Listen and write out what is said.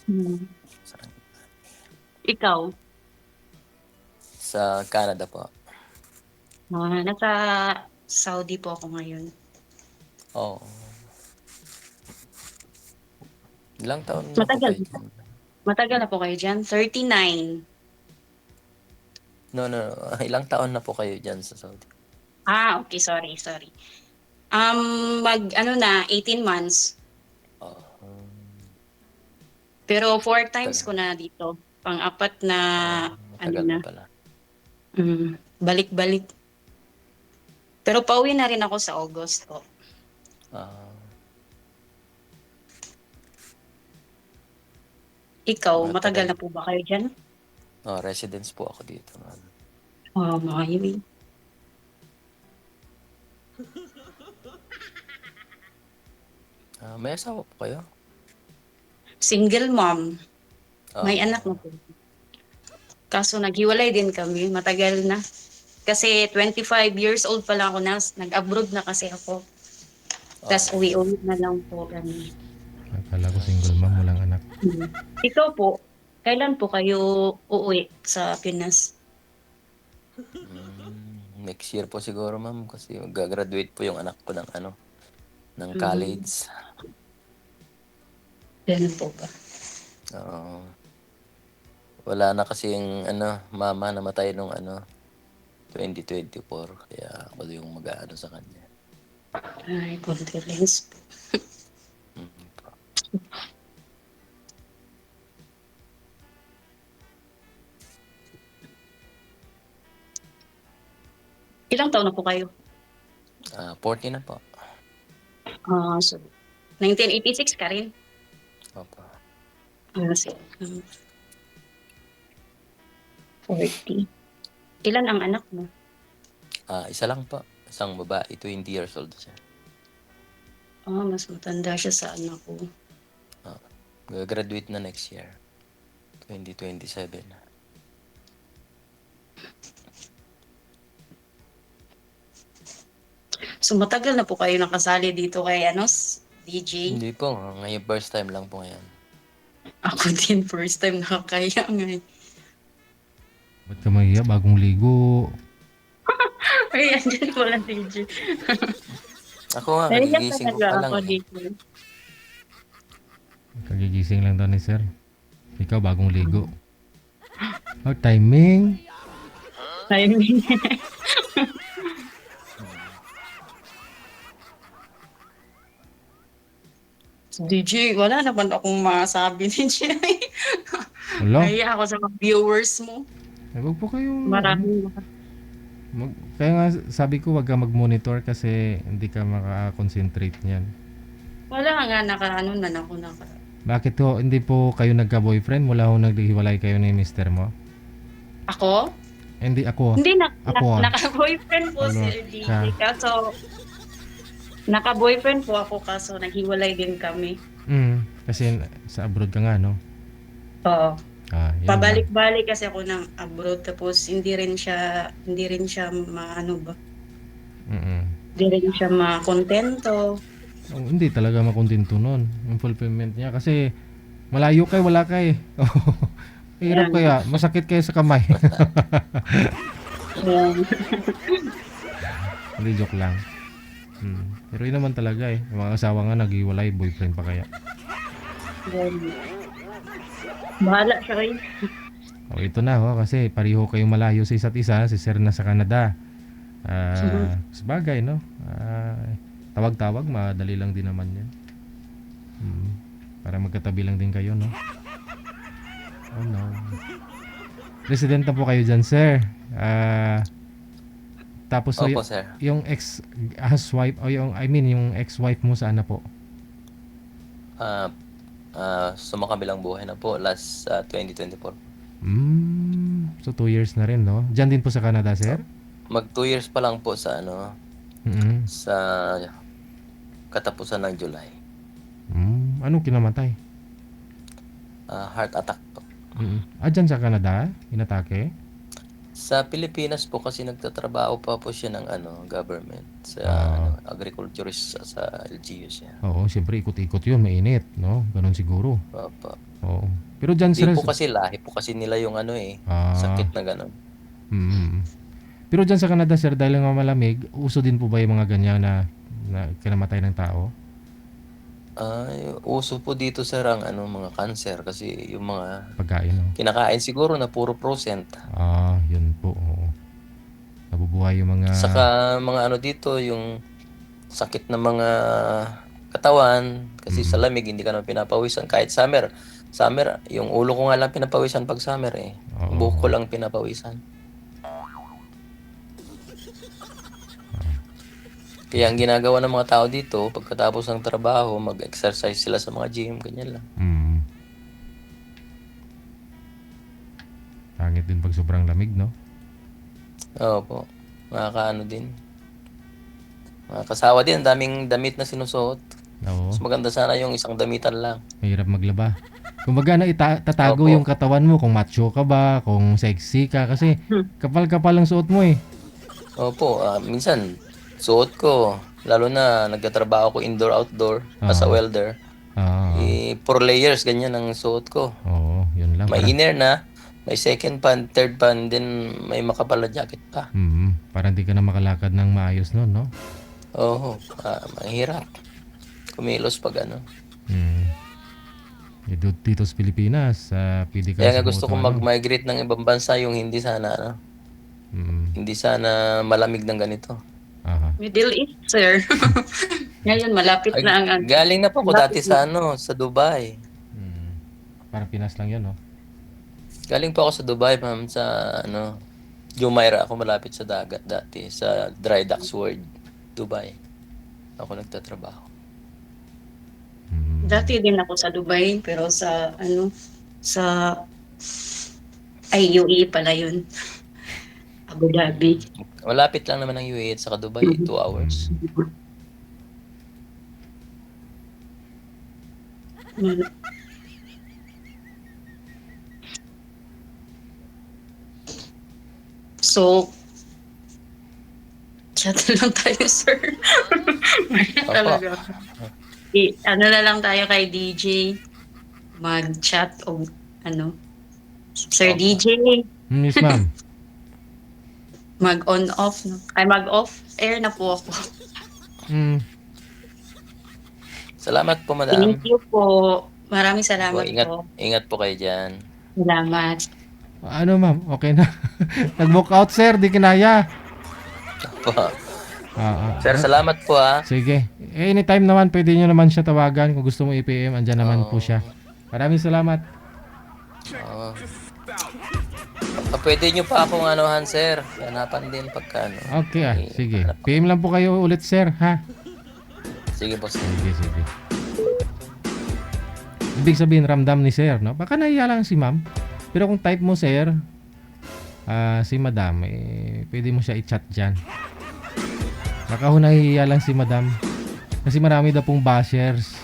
Hmm. Sa, Ikaw? sa Canada po. Nasa Saudi po ako ngayon. Oo. Ilang taon na po Matagal kayo dyan? matagal na po kayo diyan? 39. No, no, no. Ilang taon na po kayo dyan sa Saudi? Okay, sorry, sorry. Mag-ano na, 18 months. Oh, Pero 4 times tagal. ko na dito. Pang-apat na, ano Matagal na, na pala. balik-balik. Pero pauwi na rin ako sa August po. Ah, Ikaw, matagal matagal. na po ba kayo diyan? Residence po ako dito, ma'am. Mga May asawa po kayo? single mom. May anak na Ah, po. Kaso naghiwalay din kami, matagal na. Kasi 25 years old pa lang ako na, nag-abroad na kasi ako. Tapos ah, uwi-uwi na lang po kami. Akala ko single mom, walang anak. Hmm. Ikaw po, kailan po kayo uuwi sa Pinas? next year po siguro, ma'am, kasi gagraduate po yung anak ko ng ng Hmm. college. Ganun po ba? Oo. Wala na kasing mama, namatay nung 2024, kaya ako yung mag-aano sa kanya. Ay, condolence po. Mm. Ilang taon na po kayo? 40 na po. So, 1986 ka rin? Opo. Sige. 40. Ilan ang anak mo? Isa lang po. Isang babae, 20 years old siya. Mas matanda siya sa anak ko. Graduate na next year, 2027. So, matagal na po kayo nakasali dito kay DJ. Hindi po, ngayon first time lang po ngayon. Ako din, first time nakakaya ngayon. Ba't ka mahiya? Bagong ligo. Ay, andyan po lang DJ. Ako nga, Naiyak kagigising ko talaga pa lang ako eh. dito. Kagigising lang daw ni sir. Ikaw bagong ligo. Oh, timing. I mean, DJ, wala naman akong masabi ni Jay. Wala. Naiya ako sa mga viewers mo. Huwag po kayong Maraming kaya nga sabi ko wag ka mag-monitor kasi hindi ka maka-concentrate niyan. wala nga nakaano na ako naka. Bakit ho hindi po kayo nagka-boyfriend mula ho naghiwalay kayo ni mister mo? Ako? Hindi ako. Hindi Ako naka-boyfriend po si Alo, DJ siya. kaso naka-boyfriend po ako kaso naghiwalay din kami. Kasi sa abroad ka nga no? Oo. Yun lang. Pabalik-balik kasi ako ng abroad tapos hindi rin siya maano ba? Mm. Hindi rin siya makontento. Oh, hindi talaga makontento nun. Yung fulfillment niya. Kasi malayo kay, wala kay. Hirap Ayan. kaya. Masakit kaya sa kamay. Ayan. Hindi, joke lang. Pero yun naman talaga eh. Yung mga asawa nga naghiwalay, boyfriend pa kaya. Ayan. Bahala siya kayo. Ito na kasi pareho kayong malayo sa isa't isa. Si Sir na sa Canada. Sabagay no. Tawag-tawag, madali lang din naman yan. Para magkatabi lang din kayo no. Oh no. Resident na po kayo dyan, sir. Tapos so, Opo, sir. yung ex-housewife o yung yung ex-wife mo saan na po? Sumakabilang buhay na po, last 2024. So 2 years na rin no. Diyan din po sa Canada, sir? Mag 2 years pa lang po sa Mm. sa katapusan ng July. Anong kinamatay? Heart attack po. Dyan sa Canada, inatake? Sa Pilipinas po kasi nagtatrabaho pa po siya ng government sa agriculturist sa LGU siya. Oo, siyempre ikot-ikot yun, mainit, no? Ganun siguro. Opo. Oo. Pero dyan, Hindi sir, po kasi lahi po kasi nila yung ah, sakit na gano'n. Pero dyan sa Canada, sir, dahil nga malamig, uso din po ba yung mga ganyan na kinamatay ng tao? Uso po dito sir ang mga cancer kasi yung mga Pagkain, no? kinakain siguro na puro procent. Yun po, oo. Nabubuhay yung mga... Saka mga dito yung sakit ng mga katawan kasi sa lamig hindi ka naman pinapawisan kahit summer. Summer, yung ulo ko nga lang pinapawisan pag summer eh. Oo. Yung buhok ko lang pinapawisan. Kaya ang ginagawa ng mga tao dito, pagkatapos ng trabaho, mag-exercise sila sa mga gym, ganyan lang. Pangit din pag sobrang lamig, no? Opo. Makakaano din. Makakasawa din, ang daming damit na sinusuot. Oo. Mas maganda sana yung isang damitan lang. Mahirap maglaba. Kumbaga na tatago Opo. yung katawan mo kung macho ka ba, kung sexy ka kasi kapal-kapal ang suot mo eh. Opo, minsan suot ko, lalo na nagtatrabaho ko indoor-outdoor as a welder. Ah, 4 layers, ganyan ang suot ko. oo, yun lang. May inner na, may second pan, third pan, then may makapal na jacket pa. Parang di ka na makalakad ng maayos nun, no? Oo, mahirap. Kumilos pag Dito sa Pilipinas, pwede ka Kaya nga sa gusto kong mag-migrate ng ibang bansa yung hindi sana, hindi sana malamig ng ganito. Aha. Middle East, sir. Ngayon, malapit na ang... Galing na po ako dati sa sa Dubai. Parang Pinas lang yun, no? Galing po ako sa Dubai, ma'am, sa Jumeirah. Ako malapit sa dagat dati, sa Dry Docks World, Dubai. Ako nagtatrabaho. Dati din ako sa Dubai, pero sa UAE pala yun. Abu Dhabi. Malapit lang naman ang UAE at saka Dubai, 2 hours. So, chat lang tayo, sir. Talaga. Ano na lang tayo kay DJ. Mag-chat o Sir Opo. DJ, Yes, ma'am. mag-on off. No? Ay, mag-off air na po ako. Salamat po, madam. Thank you po. Maraming salamat po. Ingat po kayo dyan. Salamat. Ano, ma'am? Okay na. Nag-book out, sir. Di kinaya. Po. Sir, salamat po Sige. Anytime naman, pwede nyo naman siya tawagan. Kung gusto mo i-PM, andyan naman po siya. Maraming salamat. Pwede nyo pa akong sir. Hanapan din pagka Okay, sige. PM lang po kayo ulit, sir, ha? Sige po, sir. Sige. Ibig sabihin, ramdam ni sir, no? Baka nahiya lang si ma'am. Pero kung type mo, sir, si madam, pwede mo siya i-chat dyan. Baka nahihiya lang si madam. Kasi marami daw pong bashers.